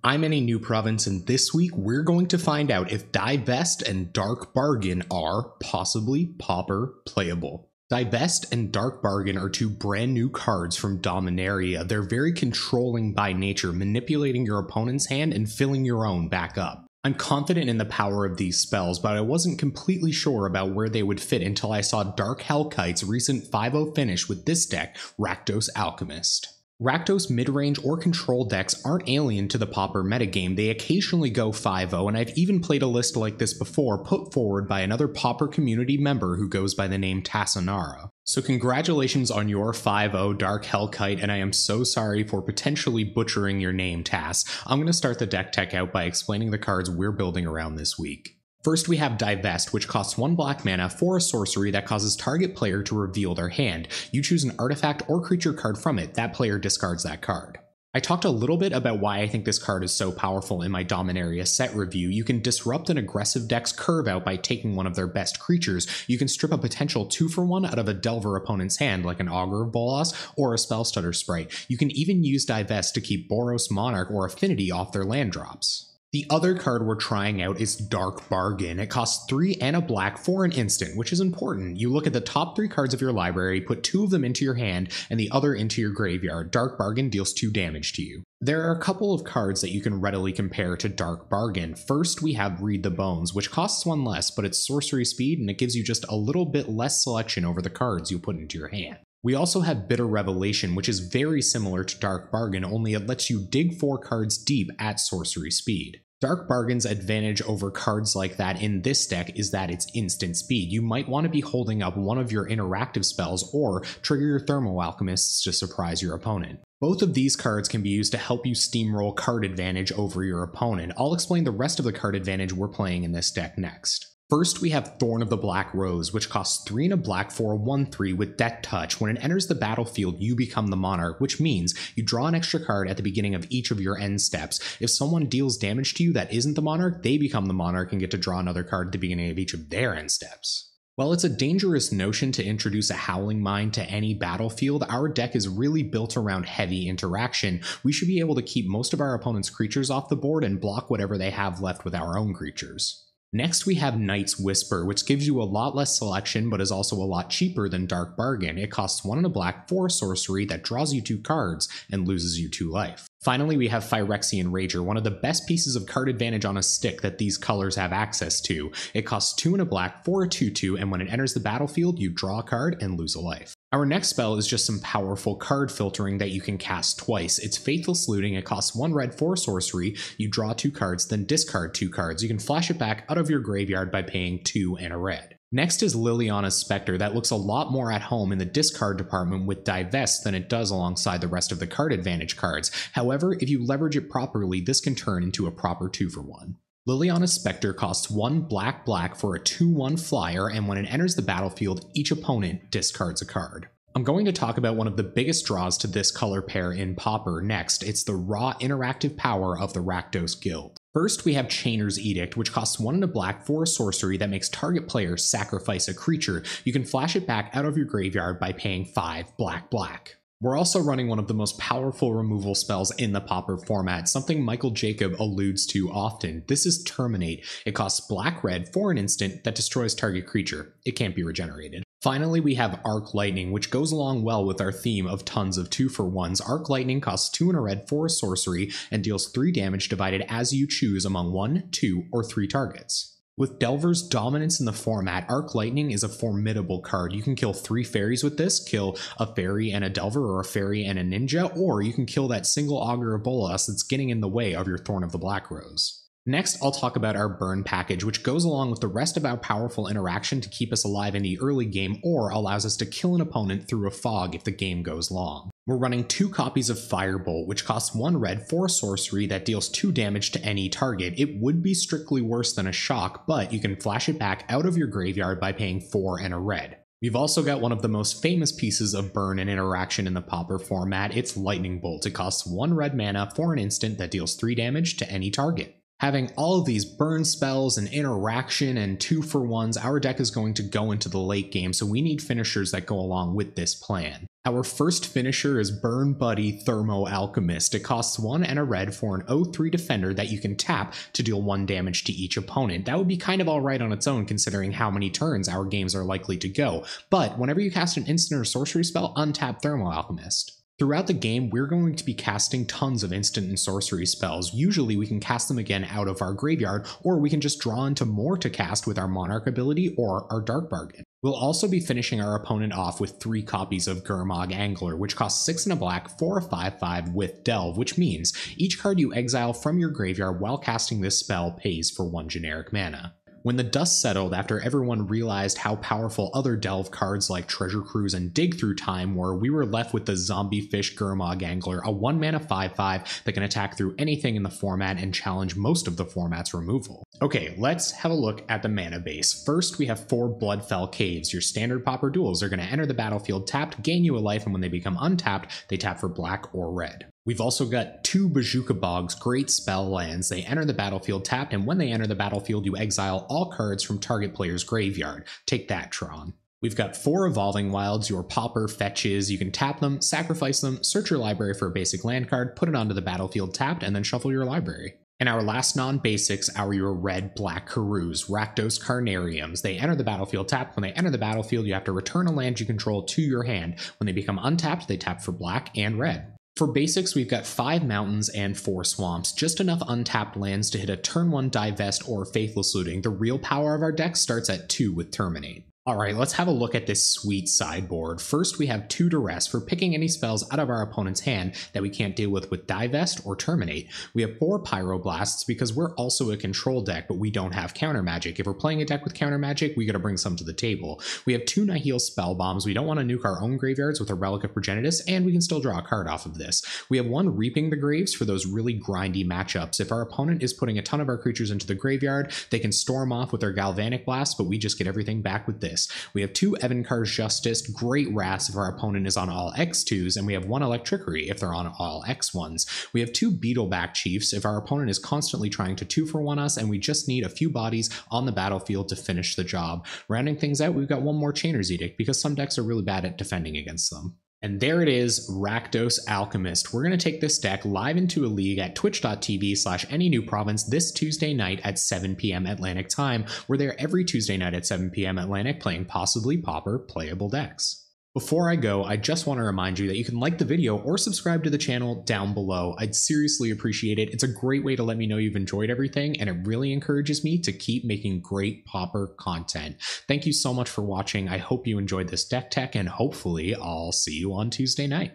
I'm Any New Province, and this week we're going to find out if Divest and Dark Bargain are possibly Pauper playable. Divest and Dark Bargain are two brand new cards from Dominaria. They're very controlling by nature, manipulating your opponent's hand and filling your own back up. I'm confident in the power of these spells, but I wasn't completely sure about where they would fit until I saw Darkhellkite's recent 5-0 finish with this deck, Rakdos Alchemist. Rakdos midrange or control decks aren't alien to the Pauper metagame. They occasionally go 5-0, and I've even played a list like this before, put forward by another Pauper community member who goes by the name Tassanara. So congratulations on your 5-0 Darkhellkite, and I am so sorry for potentially butchering your name, Tass. I'm going to start the deck tech out by explaining the cards we're building around this week. First, we have Divest, which costs 1 black mana for a sorcery that causes target player to reveal their hand. You choose an artifact or creature card from it, that player discards that card. I talked a little bit about why I think this card is so powerful in my Dominaria set review. You can disrupt an aggressive deck's curve out by taking one of their best creatures. You can strip a potential 2-for-1 out of a Delver opponent's hand, like an Augur of Bolas or a Spellstutter Sprite. You can even use Divest to keep Boros, Monarch, or Affinity off their land drops. The other card we're trying out is Dark Bargain. It costs 3 and a black for an instant, which is important. You look at the top 3 cards of your library, put 2 of them into your hand and the other into your graveyard. Dark Bargain deals 2 damage to you. There are a couple of cards that you can readily compare to Dark Bargain. First, we have Read the Bones, which costs 1 less, but it's sorcery speed and it gives you just a little bit less selection over the cards you put into your hand. We also have Bitter Revelation, which is very similar to Dark Bargain, only it lets you dig 4 cards deep at sorcery speed. Dark Bargain's advantage over cards like that in this deck is that it's instant speed. You might want to be holding up one of your interactive spells or trigger your Thermo Alchemists to surprise your opponent. Both of these cards can be used to help you steamroll card advantage over your opponent. I'll explain the rest of the card advantage we're playing in this deck next. First, we have Thorn of the Black Rose, which costs 3 and a black for a 1/3 with Death Touch. When it enters the battlefield, you become the Monarch, which means you draw an extra card at the beginning of each of your end steps. If someone deals damage to you that isn't the Monarch, they become the Monarch and get to draw another card at the beginning of each of their end steps. While it's a dangerous notion to introduce a Howling Mine to any battlefield, our deck is really built around heavy interaction. We should be able to keep most of our opponent's creatures off the board and block whatever they have left with our own creatures. Next, we have Night's Whisper, which gives you a lot less selection but is also a lot cheaper than Dark Bargain. It costs 1 and a black for a sorcery that draws you 2 cards and loses you 2 life. Finally, we have Phyrexian Rager, one of the best pieces of card advantage on a stick that these colors have access to. It costs 2 and a black for a 2/2, and when it enters the battlefield, you draw a card and lose a life. Our next spell is just some powerful card filtering that you can cast twice. It's Faithless Looting. It costs 1 red for a sorcery. You draw 2 cards, then discard 2 cards. You can flash it back out of your graveyard by paying 2 and a red. Next is Liliana Spectre. That looks a lot more at home in the discard department with Divest than it does alongside the rest of the card advantage cards. However, if you leverage it properly, this can turn into a proper 2-for-1. Liliana Spectre costs 1 black for a 2/1 flyer, and when it enters the battlefield, each opponent discards a card. I'm going to talk about one of the biggest draws to this color pair in Pauper next. It's the raw interactive power of the Rakdos Guild. First, we have Chainer's Edict, which costs 1 and a black for a sorcery that makes target player sacrifice a creature. You can flash it back out of your graveyard by paying 5 black. We're also running one of the most powerful removal spells in the Pauper format, something Michael Jacob alludes to often. This is Terminate. It costs black-red for an instant that destroys target creature. It can't be regenerated. Finally, we have Arc Lightning, which goes along well with our theme of tons of 2-for-1s. Arc Lightning costs 2 and a red for a sorcery and deals 3 damage divided as you choose among 1, 2, or 3 targets. With Delver's dominance in the format, Arc Lightning is a formidable card. You can kill 3 fairies with this, kill a fairy and a Delver or a fairy and a ninja, or you can kill that single Augur of Bolas that's getting in the way of your Thorn of the Black Rose. Next, I'll talk about our Burn package, which goes along with the rest of our powerful interaction to keep us alive in the early game or allows us to kill an opponent through a fog if the game goes long. We're running 2 copies of Firebolt, which costs 1 red for a sorcery that deals 2 damage to any target. It would be strictly worse than a shock, but you can flash it back out of your graveyard by paying 4 and a red. We've also got one of the most famous pieces of burn and interaction in the Pauper format. It's Lightning Bolt. It costs 1 red mana for an instant that deals 3 damage to any target. Having all of these burn spells and interaction and 2-for-1s, our deck is going to go into the late game, so we need finishers that go along with this plan. Our first finisher is Burn Buddy Thermo Alchemist. It costs 1 and a red for an 0/3 defender that you can tap to deal 1 damage to each opponent. That would be kind of alright on its own considering how many turns our games are likely to go, but whenever you cast an instant or sorcery spell, untap Thermo Alchemist. Throughout the game, we're going to be casting tons of instant and sorcery spells. Usually we can cast them again out of our graveyard, or we can just draw into more to cast with our Monarch ability or our Dark Bargain. We'll also be finishing our opponent off with 3 copies of Gurmag Angler, which costs 6 and a black for a 5/5 with Delve, which means each card you exile from your graveyard while casting this spell pays for 1 generic mana. When the dust settled after everyone realized how powerful other Delve cards like Treasure Cruise and Dig Through Time were, we were left with the Zombie Fish Gurmag Angler, a 1-mana 5/5 that can attack through anything in the format and challenge most of the format's removal. Okay, let's have a look at the mana base. First, we have 4 Bloodfell Caves. Your standard Pauper duels are going to enter the battlefield tapped, gain you a life, and when they become untapped, they tap for black or red. We've also got 2 Bojuka Bogs, great spell lands. They enter the battlefield tapped, and when they enter the battlefield, you exile all cards from target player's graveyard. Take that, Tron. We've got 4 Evolving Wilds, your Pauper fetches. You can tap them, sacrifice them, search your library for a basic land card, put it onto the battlefield tapped, and then shuffle your library. And our last non-basics are your red-black Karus, Rakdos Carnariums. They enter the battlefield tapped. When they enter the battlefield, you have to return a land you control to your hand. When they become untapped, they tap for black and red. For basics, we've got 5 mountains and 4 swamps, just enough untapped lands to hit a turn 1 Divest or Faithless Looting. The real power of our deck starts at 2 with Terminate. Alright, let's have a look at this sweet sideboard. First, we have 2 Duress for picking any spells out of our opponent's hand that we can't deal with Divest or Terminate. We have 4 Pyroblasts because we're also a control deck, but we don't have counter magic. If we're playing a deck with counter magic, we gotta bring some to the table. We have 2 Nihil Spell Bombs. We don't want to nuke our own graveyards with a Relic of Progenitus, and we can still draw a card off of this. We have 1 Reaping the Graves for those really grindy matchups. If our opponent is putting a ton of our creatures into the graveyard, they can storm off with their Galvanic Blast, but we just get everything back with this. We have 2 Evenkar's Justice, great Wraths if our opponent is on all X2s, and we have 1 Electricity if they're on all X1s. We have 2 Beetleback Chiefs if our opponent is constantly trying to 2-for-1 us, and we just need a few bodies on the battlefield to finish the job. Rounding things out, we've got 1 more Chainer's Edict because some decks are really bad at defending against them. And there it is, Rakdos Alchemist. We're going to take this deck live into a league at twitch.tv/anynewprovince this Tuesday night at 7 p.m. Atlantic time. We're there every Tuesday night at 7 p.m. Atlantic playing Possibly Pauper Playable decks. Before I go, I just want to remind you that you can like the video or subscribe to the channel down below. I'd seriously appreciate it. It's a great way to let me know you've enjoyed everything, and it really encourages me to keep making great Pauper content. Thank you so much for watching. I hope you enjoyed this deck tech, and hopefully I'll see you on Tuesday night.